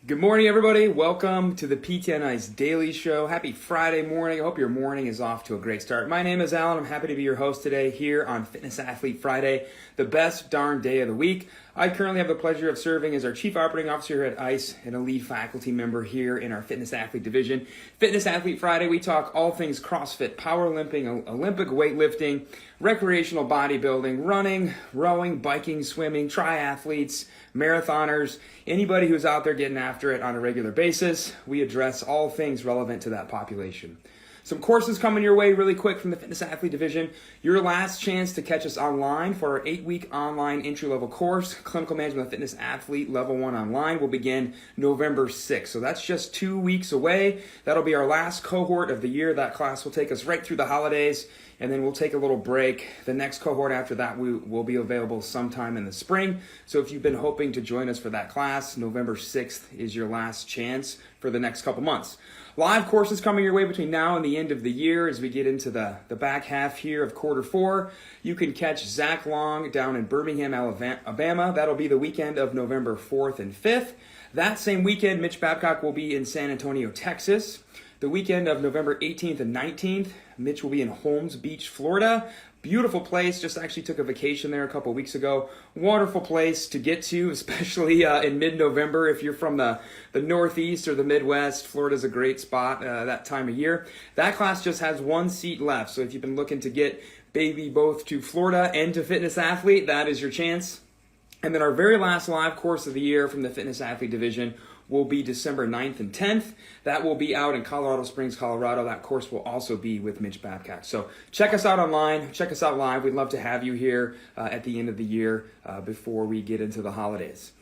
Good morning, everybody. Welcome to the PT&I's Daily Show. Happy Friday morning. I hope your morning is off to a great start. My name is Alan. I'm happy to be your host today here on Fitness Athlete Friday, the best darn day of the week. I currently have the pleasure of serving as our Chief Operating Officer here at ICE and a lead faculty member here in our Fitness Athlete Division. Fitness Athlete Friday, we talk all things CrossFit, powerlifting, Olympic weightlifting, recreational bodybuilding, running, rowing, biking, swimming, triathletes, marathoners, anybody who's out there getting after it on a regular basis. We address all things relevant to that population. Some courses coming your way really quick from the Fitness Athlete Division. Your last chance to catch us online for our 8-week online entry-level course, Clinical Management of Fitness Athlete Level 1 Online, will begin November 6th. So that's just 2 weeks away. That'll be our last cohort of the year. That class will take us right through the holidays, and then we'll take a little break. The next cohort after that will be available sometime in the spring. So if you've been hoping to join us for that class, November 6th is your last chance for the next couple months. Live courses coming your way between now and the end of the year as we get into the back half here of quarter 4. You can catch Zach Long down in Birmingham, Alabama. That'll be the weekend of November 4th and 5th. That same weekend, Mitch Babcock will be in San Antonio, Texas. The weekend of November 18th and 19th, Mitch will be in Holmes Beach, Florida. Beautiful place. Just actually took a vacation there a couple weeks ago. Wonderful place to get to, especially in mid-November. If you're from the Northeast or the Midwest, Florida's a great spot that time of year. That class just has 1 seat left. So if you've been looking to get baby both to Florida and to Fitness Athlete, that is your chance. And then our very last live course of the year from the Fitness Athlete Division will be December 9th and 10th. That will be out in Colorado Springs, Colorado. That course will also be with Mitch Babcock. So check us out online. Check us out live. We'd love to have you here at the end of the year before we get into the holidays.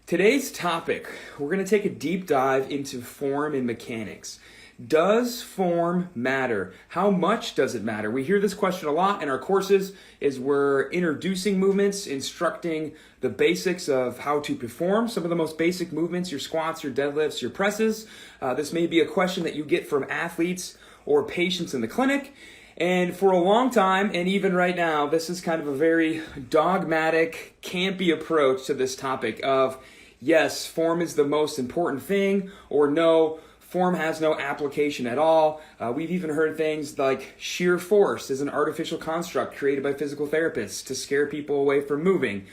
Today's topic, we're going to take a deep dive into form and mechanics. Does form matter? How much does it matter? We hear this question a lot in our courses as we're introducing movements, instructing the basics of how to perform some of the most basic movements, your squats, your deadlifts, your presses. This may be a question that you get from athletes or patients in the clinic. And for a long time, and even right now, this is kind of a very dogmatic, campy approach to this topic of, yes, form is the most important thing, or no, form has no application at all. We've even heard things like sheer force is an artificial construct created by physical therapists to scare people away from moving.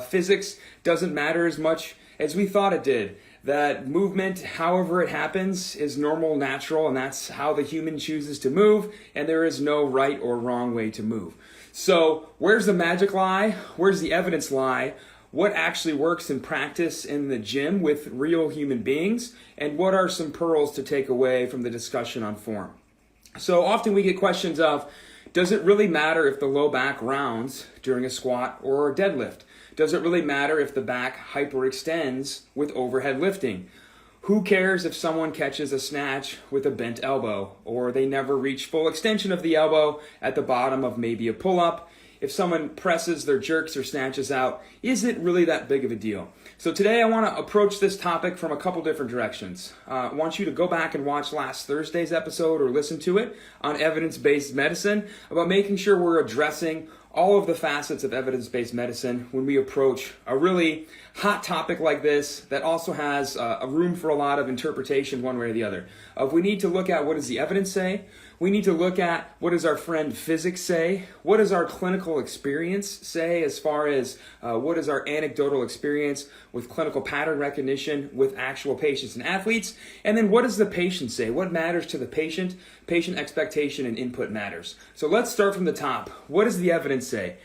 Physics doesn't matter as much as we thought it did. That movement, however it happens, is normal, natural, and that's how the human chooses to move, and there is no right or wrong way to move. So where's the magic lie? Where's the evidence lie? What actually works in practice in the gym with real human beings, and what are some pearls to take away from the discussion on form? So often we get questions of, does it really matter if the low back rounds during a squat or a deadlift? Does it really matter if the back hyperextends with overhead lifting? Who cares if someone catches a snatch with a bent elbow, or they never reach full extension of the elbow at the bottom of maybe a pull-up? If someone presses their jerks or snatches out, is it really that big of a deal? So today I want to approach this topic from a couple different directions. I want you to go back and watch last Thursday's episode or listen to it on evidence-based medicine about making sure we're addressing all of the facets of evidence-based medicine when we approach a really hot topic like this that also has a room for a lot of interpretation one way or the other. We need to look at what does the evidence say. We need to look at what does our friend physics say. What does our clinical experience say as far as what is our anecdotal experience with clinical pattern recognition with actual patients and athletes. And then what does the patient say? What matters to the patient? Patient expectation and input matters. So let's start from the top. What does the evidence say?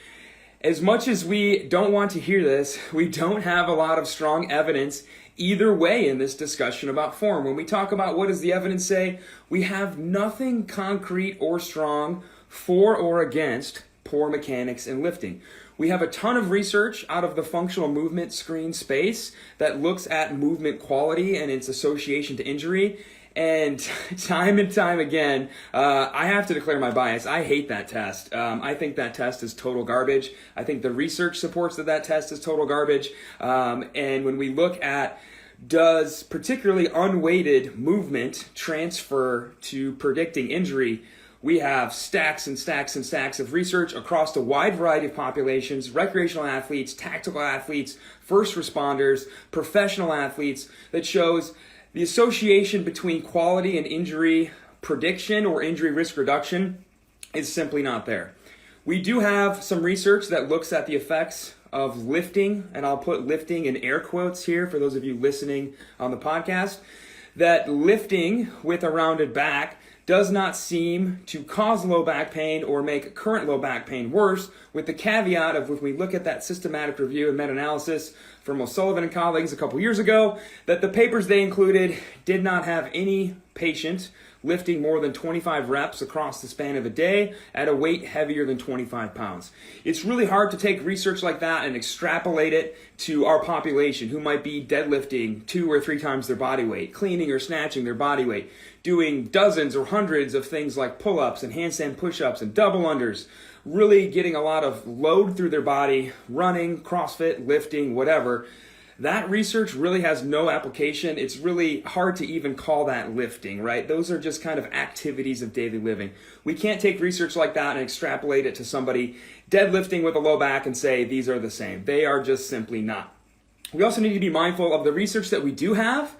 As much as we don't want to hear this, we don't have a lot of strong evidence either way in this discussion about form. When we talk about what does the evidence say, we have nothing concrete or strong for or against poor mechanics and lifting. We have a ton of research out of the functional movement screen space that looks at movement quality and its association to injury. And time again, I have to declare my bias. I hate that test. I think that test is total garbage. I think the research supports that test is total garbage. And when we look at does particularly unweighted movement transfer to predicting injury, We have stacks and stacks and stacks of research across a wide variety of populations, recreational athletes, tactical athletes, first responders, professional athletes, that shows the association between quality and injury prediction or injury risk reduction is simply not there. We do have some research that looks at the effects of lifting, and I'll put lifting in air quotes here for those of you listening on the podcast, that lifting with a rounded back does not seem to cause low back pain or make current low back pain worse, with the caveat of, if we look at that systematic review and meta-analysis from O'Sullivan and colleagues a couple years ago, that the papers they included did not have any patient lifting more than 25 reps across the span of a day at a weight heavier than 25 pounds. It's really hard to take research like that and extrapolate it to our population who might be deadlifting 2 or 3 times their body weight, cleaning or snatching their body weight, doing dozens or hundreds of things like pull-ups and handstand push-ups and double unders, really getting a lot of load through their body, running, CrossFit, lifting, whatever. That research really has no application. It's really hard to even call that lifting, right? Those are just kind of activities of daily living. We can't take research like that and extrapolate it to somebody deadlifting with a low back and say these are the same. They are just simply not. We also need to be mindful of the research that we do have.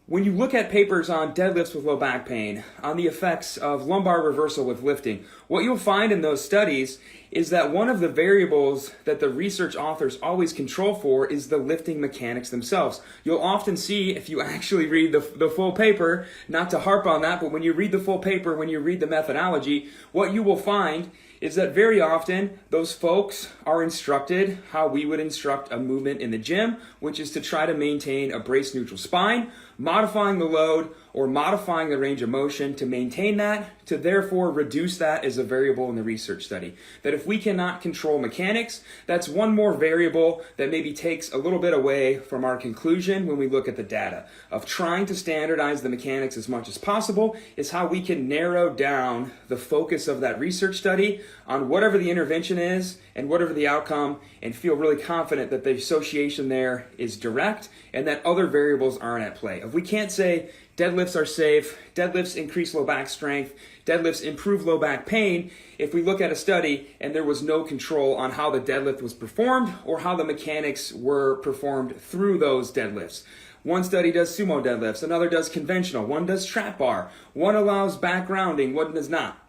When you look at papers on deadlifts with low back pain, on the effects of lumbar reversal with lifting, what you'll find in those studies is that one of the variables that the research authors always control for is the lifting mechanics themselves. You'll often see, if you actually read the full paper, not to harp on that, but when you read the full paper, when you read the methodology, what you will find is that very often those folks are instructed how we would instruct a movement in the gym, which is to try to maintain a brace neutral spine, modifying the load or modifying the range of motion to maintain that, to therefore reduce that as a variable in the research study. That if we cannot control mechanics, that's one more variable that maybe takes a little bit away from our conclusion when we look at the data. Of trying to standardize the mechanics as much as possible is how we can narrow down the focus of that research study on whatever the intervention is and whatever the outcome, and feel really confident that the association there is direct and that other variables aren't at play. If we can't say deadlifts are safe, deadlifts increase low back strength, deadlifts improve low back pain, if we look at a study and there was no control on how the deadlift was performed or how the mechanics were performed through those deadlifts. One study does sumo deadlifts, another does conventional, one does trap bar, one allows back rounding, one does not.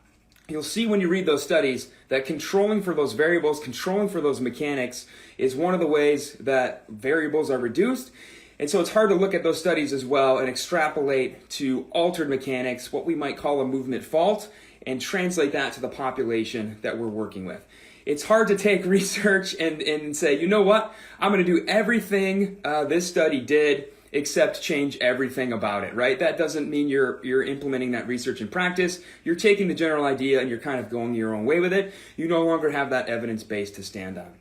You'll see when you read those studies that controlling for those variables, controlling for those mechanics is one of the ways that variables are reduced. And so it's hard to look at those studies as well and extrapolate to altered mechanics, what we might call a movement fault, and translate that to the population that we're working with. It's hard to take research and say, you know what, I'm going to do everything this study did except change everything about it, right? That doesn't mean you're implementing that research in practice. You're taking the general idea and you're kind of going your own way with it. You no longer have that evidence base to stand on.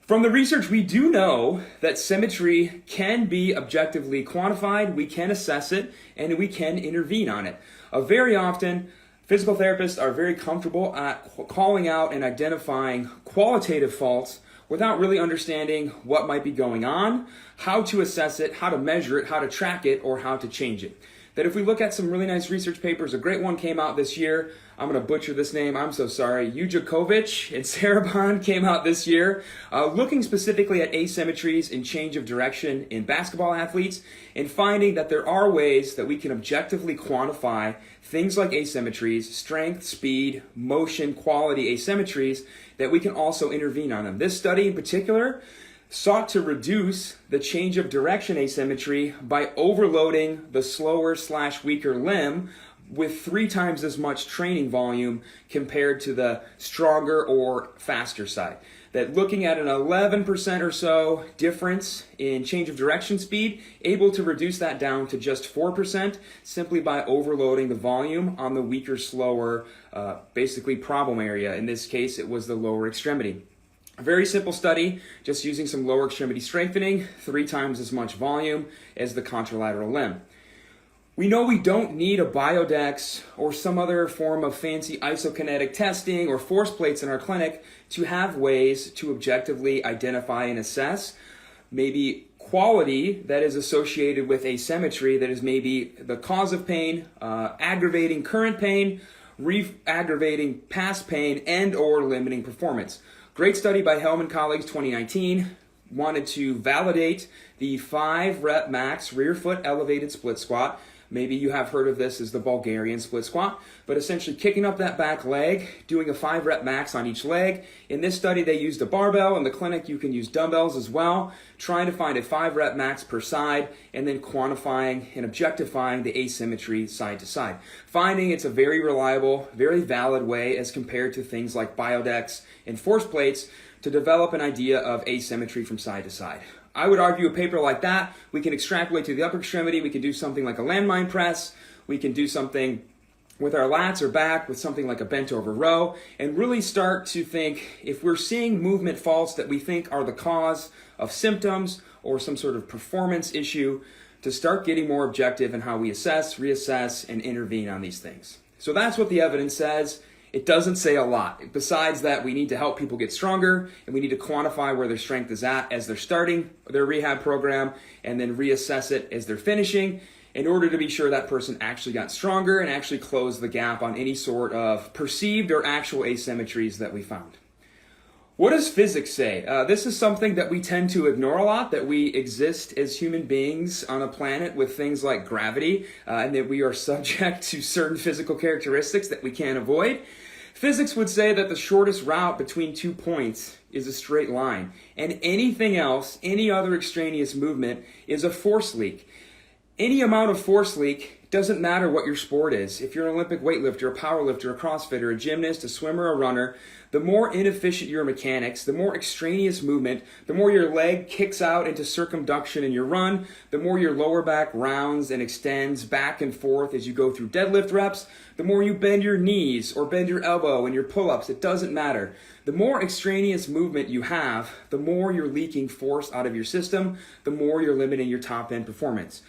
From the research, we do know that symmetry can be objectively quantified, we can assess it, and we can intervene on it. Very often, physical therapists are very comfortable at calling out and identifying qualitative faults without really understanding what might be going on, how to assess it, how to measure it, how to track it, or how to change it. That if we look at some really nice research papers, a great one came out this year. I'm going to butcher this name, I'm so sorry. Ujakovic and Sarabon came out this year, looking specifically at asymmetries in change of direction in basketball athletes and finding that there are ways that we can objectively quantify things like asymmetries, strength, speed, motion, quality asymmetries, that we can also intervene on them. This study in particular sought to reduce the change of direction asymmetry by overloading the slower/weaker limb with 3 times as much training volume compared to the stronger or faster side. That looking at an 11% or so difference in change of direction speed, able to reduce that down to just 4% simply by overloading the volume on the weaker, slower, basically problem area. In this case, it was the lower extremity. A very simple study, just using some lower extremity strengthening, 3 times as much volume as the contralateral limb. We know we don't need a biodex or some other form of fancy isokinetic testing or force plates in our clinic to have ways to objectively identify and assess maybe quality that is associated with asymmetry that is maybe the cause of pain, aggravating current pain, re-aggravating past pain and or limiting performance. Great study by Helm and colleagues 2019 wanted to validate the 5 rep max rear foot elevated split squat. Maybe you have heard of this as the Bulgarian split squat, but essentially kicking up that back leg, doing a 5 rep max on each leg. In this study, they used a barbell. In the clinic, you can use dumbbells as well, trying to find a 5 rep max per side, and then quantifying and objectifying the asymmetry side to side. Finding it's a very reliable, very valid way as compared to things like biodex and force plates to develop an idea of asymmetry from side to side. I would argue a paper like that, we can extrapolate to the upper extremity. We can do something like a landmine press. We can do something with our lats or back with something like a bent over row, and really start to think if we're seeing movement faults that we think are the cause of symptoms or some sort of performance issue, to start getting more objective in how we assess, reassess, and intervene on these things. So that's what the evidence says. It doesn't say a lot. Besides that, we need to help people get stronger, and we need to quantify where their strength is at as they're starting their rehab program, and then reassess it as they're finishing in order to be sure that person actually got stronger and actually closed the gap on any sort of perceived or actual asymmetries that we found. What does physics say? This is something that we tend to ignore a lot, that we exist as human beings on a planet with things like gravity, and that we are subject to certain physical characteristics that we can't avoid. Physics would say that the shortest route between 2 points is a straight line, and anything else, any other extraneous movement, is a force leak. Any amount of force leak doesn't matter what your sport is. If you're an Olympic weightlifter, a powerlifter, a CrossFitter, a gymnast, a swimmer, a runner, the more inefficient your mechanics, the more extraneous movement, the more your leg kicks out into circumduction in your run, the more your lower back rounds and extends back and forth as you go through deadlift reps, the more you bend your knees or bend your elbow in your pull-ups, it doesn't matter. The more extraneous movement you have, the more you're leaking force out of your system, the more you're limiting your top-end performance.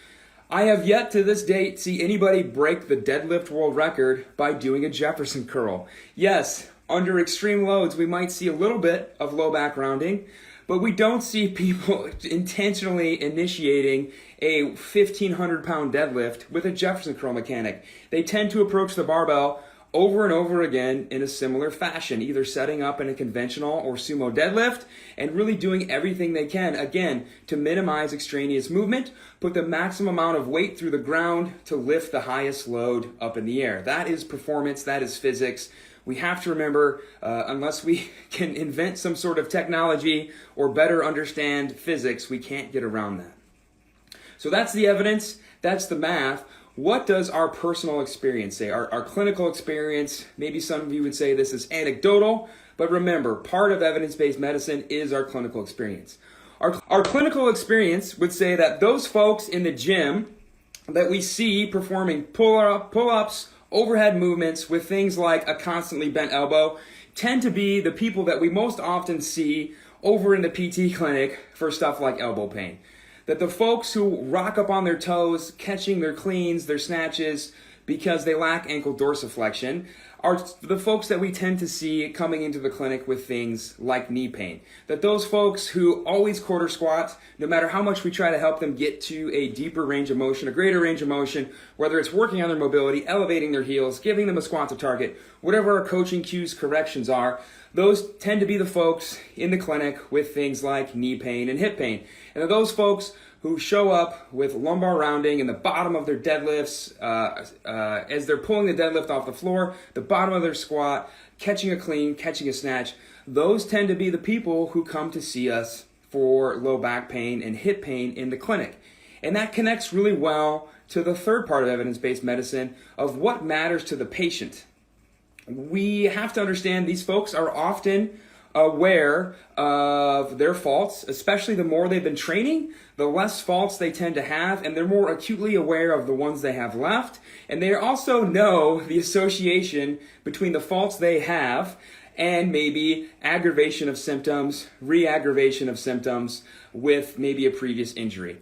I have yet to this date see anybody break the deadlift world record by doing a Jefferson curl. Yes, under extreme loads, we might see a little bit of low back rounding, but we don't see people intentionally initiating a 1,500 pound deadlift with a Jefferson curl mechanic. They tend to approach the barbell over and over again in a similar fashion, either setting up in a conventional or sumo deadlift and really doing everything they can, again, to minimize extraneous movement, put the maximum amount of weight through the ground to lift the highest load up in the air. That is performance, that is physics. We have to remember, unless we can invent some sort of technology or better understand physics, we can't get around that. So that's the evidence, that's the math. What does our personal experience say? Our clinical experience, maybe some of you would say this is anecdotal, but remember, part of evidence-based medicine is our clinical experience. Our clinical experience would say that those folks in the gym that we see performing pull-ups, overhead movements with things like a constantly bent elbow tend to be the people that we most often see over in the PT clinic for stuff like elbow pain. That the folks who rock up on their toes, catching their cleans, their snatches, because they lack ankle dorsiflexion, are the folks that we tend to see coming into the clinic with things like knee pain. That those folks who always quarter squat, no matter how much we try to help them get to a deeper range of motion, a greater range of motion, whether it's working on their mobility, elevating their heels, giving them a squat to target, whatever our coaching cues, corrections are, those tend to be the folks in the clinic with things like knee pain and hip pain. And those folks who show up with lumbar rounding in the bottom of their deadlifts as they're pulling the deadlift off the floor, the bottom of their squat, catching a clean, catching a snatch, those tend to be the people who come to see us for low back pain and hip pain in the clinic. And that connects really well to the third part of evidence-based medicine of what matters to the patient. We have to understand these folks are often aware of their faults, especially the more they've been training, the less faults they tend to have, and they're more acutely aware of the ones they have left. And they also know the association between the faults they have and maybe aggravation of symptoms, re-aggravation of symptoms with maybe a previous injury.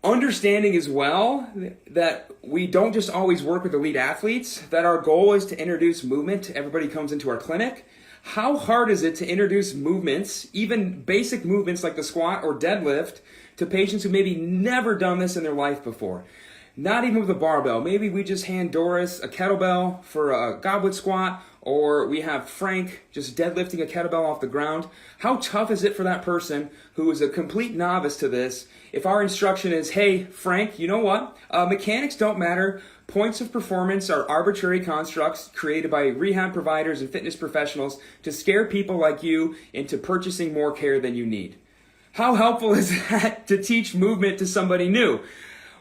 Understanding as well that we don't just always work with elite athletes, that our goal is to introduce movement to everybody who comes into our clinic. How hard is it to introduce movements, even basic movements like the squat or deadlift, to patients who maybe never done this in their life before? not even with a barbell. Maybe we just hand Doris a kettlebell for a goblet squat, or we have Frank just deadlifting a kettlebell off the ground. How tough is it for that person who is a complete novice to this if our instruction is, hey, Frank, you know what? Mechanics don't matter. Points of performance are arbitrary constructs created by rehab providers and fitness professionals to scare people like you into purchasing more care than you need. How helpful is that to teach movement to somebody new?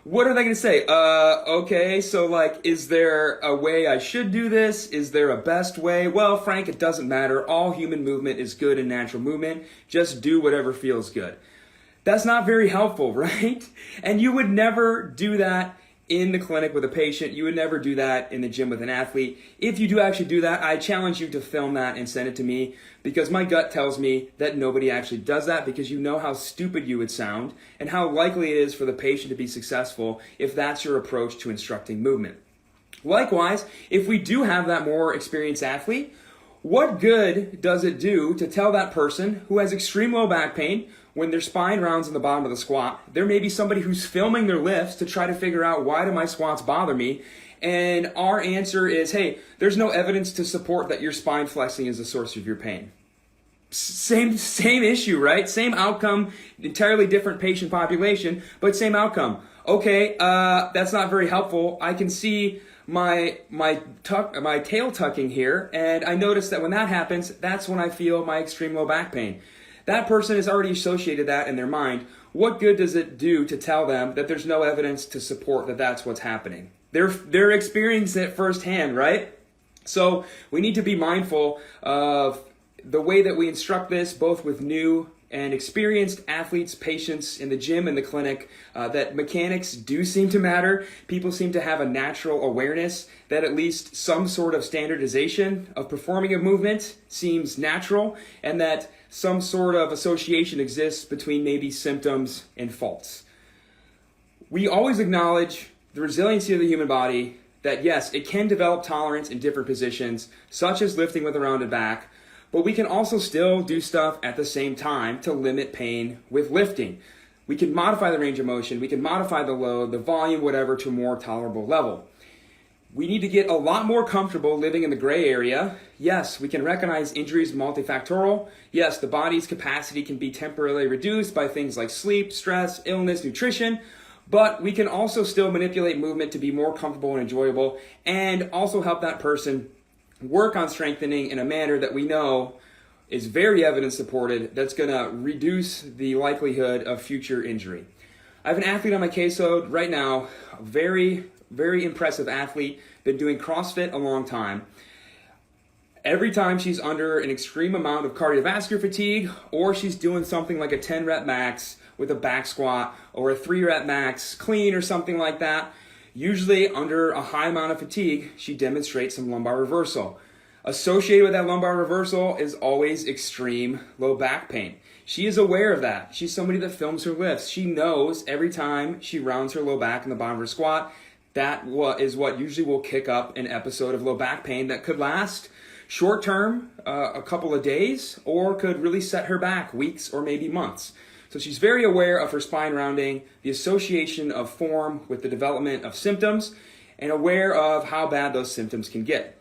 What are they going to say? Okay, so like, is there a way I should do this? Is there a best way? Well, Frank, it doesn't matter. All human movement is good and natural movement. Just do whatever feels good. That's not very helpful, right? And you would never do that in the clinic with a patient. You would never do that in the gym with an athlete. If you do actually do that, I challenge you to film that and send it to me, because my gut tells me that nobody actually does that, because you know how stupid you would sound and how likely it is for the patient to be successful if that's your approach to instructing movement. Likewise, if we do have that more experienced athlete, what good does it do to tell that person who has extreme low back pain when their spine rounds in the bottom of the squat? There may be somebody who's filming their lifts to try to figure out, why do my squats bother me? And our answer is, hey, there's no evidence to support that your spine flexing is the source of your pain. Same issue, right? Same outcome, entirely different patient population, but same outcome. Okay, that's not very helpful. I can see my tail tucking here, and I notice that when that happens, that's when I feel my extreme low back pain. That person has already associated that in their mind. What good does it do to tell them that there's no evidence to support that that's what's happening? They're experiencing it firsthand, right? So we need to be mindful of the way that we instruct this, both with new and experienced athletes, patients in the gym and the clinic, that mechanics do seem to matter. People seem to have a natural awareness that at least some sort of standardization of performing a movement seems natural, and that some sort of association exists between maybe symptoms and faults. We always acknowledge the resiliency of the human body, that yes, it can develop tolerance in different positions, such as lifting with a rounded back, but we can also still do stuff at the same time to limit pain with lifting. We can modify the range of motion, we can modify the load, the volume, whatever, to a more tolerable level. We need to get a lot more comfortable living in the gray area. Yes, we can recognize injuries multifactorial. Yes, the body's capacity can be temporarily reduced by things like sleep, stress, illness, nutrition, but we can also still manipulate movement to be more comfortable and enjoyable, and also help that person work on strengthening in a manner that we know is very evidence supported, that's going to reduce the likelihood of future injury. I have an athlete on my caseload right now, a very impressive athlete, been doing CrossFit a long time. Every time she's under an extreme amount of cardiovascular fatigue, or she's doing something like a 10 rep max with a back squat, or a 3 rep max clean or something like that, usually under a high amount of fatigue, she demonstrates some lumbar reversal. Associated with that lumbar reversal is always extreme low back pain. She is aware of that. She's somebody that films her lifts. She knows every time she rounds her low back in the bottom of her squat, that is what usually will kick up an episode of low back pain that could last short term, a couple of days, or could really set her back weeks or maybe months. So she's very aware of her spine rounding, the association of form with the development of symptoms, and aware of how bad those symptoms can get.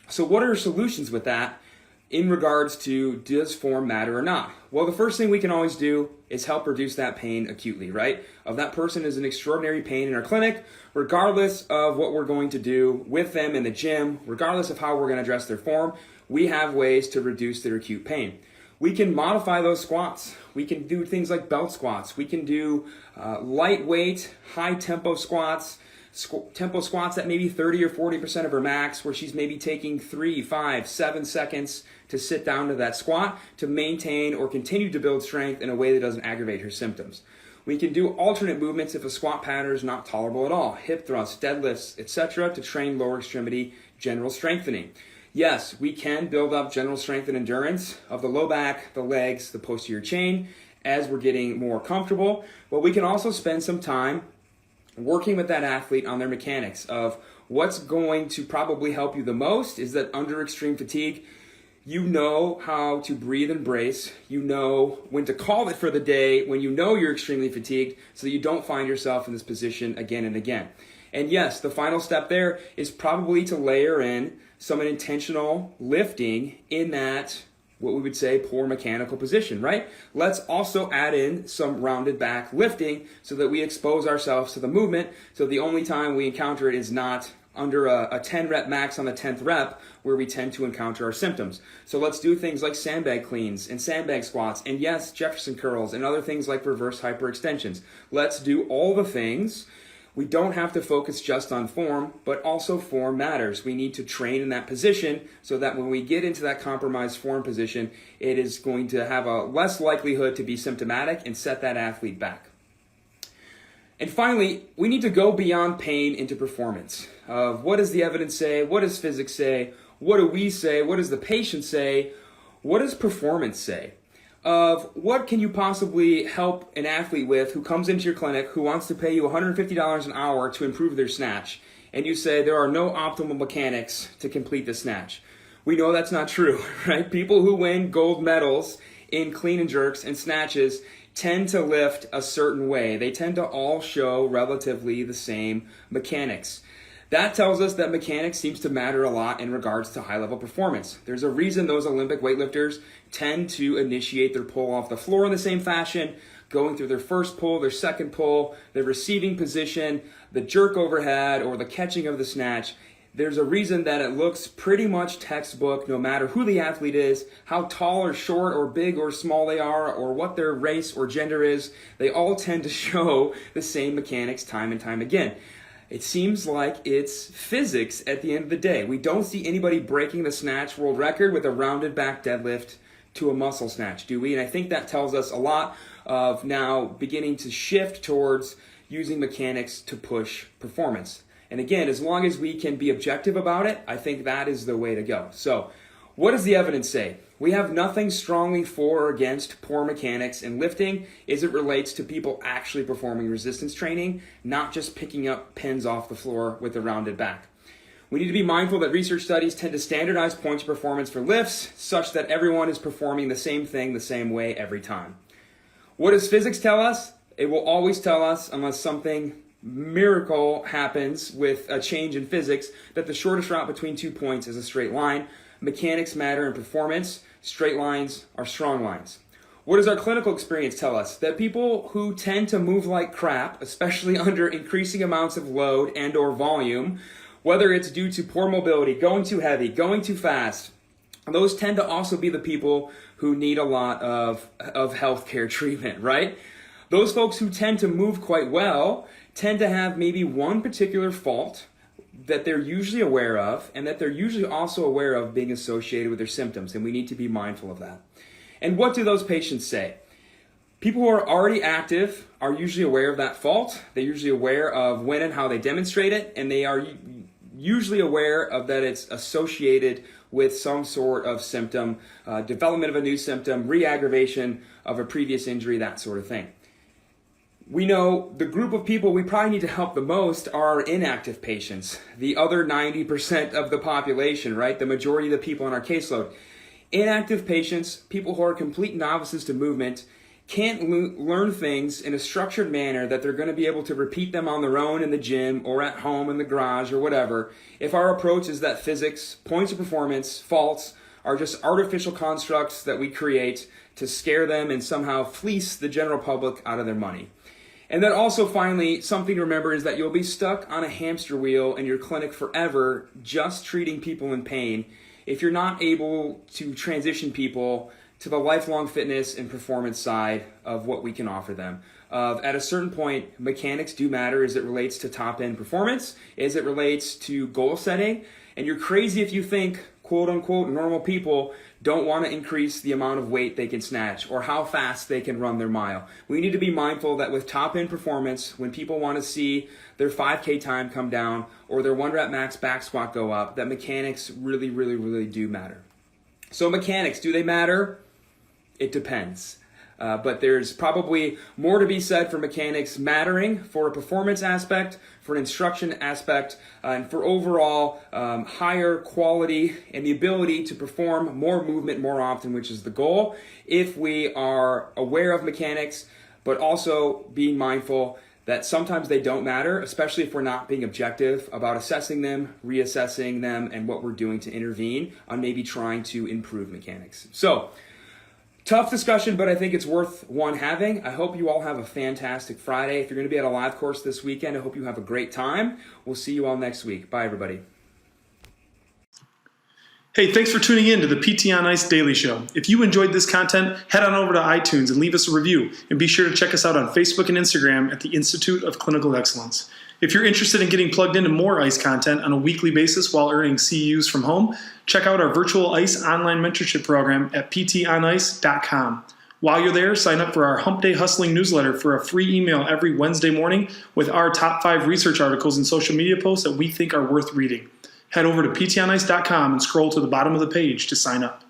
So what are her solutions with that in regards to, does form matter or not? Well, the first thing we can always do is help reduce that pain acutely, right? If that person is in extraordinary pain in our clinic, regardless of what we're going to do with them in the gym, regardless of how we're going to address their form, we have ways to reduce their acute pain. We can modify those squats. We can do things like belt squats. We can do lightweight, high-tempo squats, tempo squats at maybe 30 or 40% of her max, where she's maybe taking 3, 5, 7 seconds to sit down to that squat to maintain or continue to build strength in a way that doesn't aggravate her symptoms. We can do alternate movements if a squat pattern is not tolerable at all, hip thrusts, deadlifts, etc., to train lower extremity general strengthening. Yes, we can build up general strength and endurance of the low back, the legs, the posterior chain as we're getting more comfortable, but we can also spend some time working with that athlete on their mechanics of what's going to probably help you the most is that under extreme fatigue, You know how to breathe and brace. You know when to call it for the day when you know you're extremely fatigued so that you don't find yourself in this position again and again. And yes, the final step there is probably to layer in some intentional lifting in that, what we would say, poor mechanical position, right? Let's also add in some rounded back lifting so that we expose ourselves to the movement, so the only time we encounter it is not under a 10 rep max on the 10th rep where we tend to encounter our symptoms. So let's do things like sandbag cleans and sandbag squats and yes, Jefferson curls and other things like reverse hyperextensions. Let's do all the things. We don't have to focus just on form, but also form matters. We need to train in that position so that when we get into that compromised form position, it is going to have a less likelihood to be symptomatic and set that athlete back. And finally, we need to go beyond pain into performance. What does the evidence say? What does physics say? What do we say? What does the patient say? What does performance say? Of what can you possibly help an athlete with who comes into your clinic who wants to pay you $150 an hour to improve their snatch, and you say there are no optimal mechanics to complete the snatch? We know that's not true, right? People who win gold medals in clean and jerks and snatches tend to lift a certain way. They tend to all show relatively the same mechanics. That tells us that mechanics seems to matter a lot in regards to high-level performance. There's a reason those Olympic weightlifters tend to initiate their pull off the floor in the same fashion, going through their first pull, their second pull, their receiving position, the jerk overhead, or the catching of the snatch. There's a reason that it looks pretty much textbook no matter who the athlete is, how tall or short or big or small they are, or what their race or gender is. They all tend to show the same mechanics time and time again. It seems like it's physics at the end of the day. We don't see anybody breaking the snatch world record with a rounded back deadlift to a muscle snatch, do we? And I think that tells us a lot of now beginning to shift towards using mechanics to push performance. And again, as long as we can be objective about it, I think that is the way to go. So what does the evidence say? We have nothing strongly for or against poor mechanics in lifting as it relates to people actually performing resistance training, not just picking up pins off the floor with a rounded back. We need to be mindful that research studies tend to standardize points of performance for lifts such that everyone is performing the same thing the same way every time. What does physics tell us? It will always tell us, unless something miracle happens with a change in physics, that the shortest route between 2 points is a straight line. Mechanics matter in performance. Straight lines are strong lines. What does our clinical experience tell us? That people who tend to move like crap, especially under increasing amounts of load and or volume, whether it's due to poor mobility, going too heavy, going too fast, those tend to also be the people who need a lot of healthcare treatment, right? Those folks who tend to move quite well tend to have maybe one particular fault that they're usually aware of, and that they're usually also aware of being associated with their symptoms, and we need to be mindful of that. And what do those patients say? People who are already active are usually aware of that fault. They're usually aware of when and how they demonstrate it, and they are usually aware of that it's associated with some sort of symptom, development of a new symptom, re-aggravation of a previous injury, that sort of thing. We know the group of people we probably need to help the most are inactive patients, the other 90% of the population, right? The majority of the people on our caseload. Inactive patients, people who are complete novices to movement, can't learn things in a structured manner that they're going to be able to repeat them on their own in the gym or at home in the garage or whatever. If our approach is that physics, points of performance, faults are just artificial constructs that we create to scare them and somehow fleece the general public out of their money. And then also finally, something to remember is that you'll be stuck on a hamster wheel in your clinic forever just treating people in pain if you're not able to transition people to the lifelong fitness and performance side of what we can offer them. At a certain point, mechanics do matter as it relates to top-end performance, as it relates to goal setting, and you're crazy if you think, quote-unquote, normal people don't want to increase the amount of weight they can snatch or how fast they can run their mile. We need to be mindful that with top-end performance, when people want to see their 5K time come down or their 1 rep max back squat go up, that mechanics really, really, really do matter. So mechanics, do they matter? It depends. But there's probably more to be said for mechanics mattering for a performance aspect, for an instruction aspect, and for overall higher quality and the ability to perform more movement more often, which is the goal, if we are aware of mechanics, but also being mindful that sometimes they don't matter, especially if we're not being objective about assessing them, reassessing them, and what we're doing to intervene on maybe trying to improve mechanics. So, tough discussion, but I think it's worth one having. I hope you all have a fantastic Friday. If you're going to be at a live course this weekend, I hope you have a great time. We'll see you all next week. Bye, everybody. Hey, thanks for tuning in to the PT on Ice Daily Show. If you enjoyed this content, head on over to iTunes and leave us a review. And be sure to check us out on Facebook and Instagram at the Institute of Clinical Excellence. If you're interested in getting plugged into more ICE content on a weekly basis while earning CEUs from home, check out our virtual ICE online mentorship program at ptonice.com. While you're there, sign up for our Hump Day Hustling newsletter for a free email every Wednesday morning with our top 5 research articles and social media posts that we think are worth reading. Head over to ptonice.com and scroll to the bottom of the page to sign up.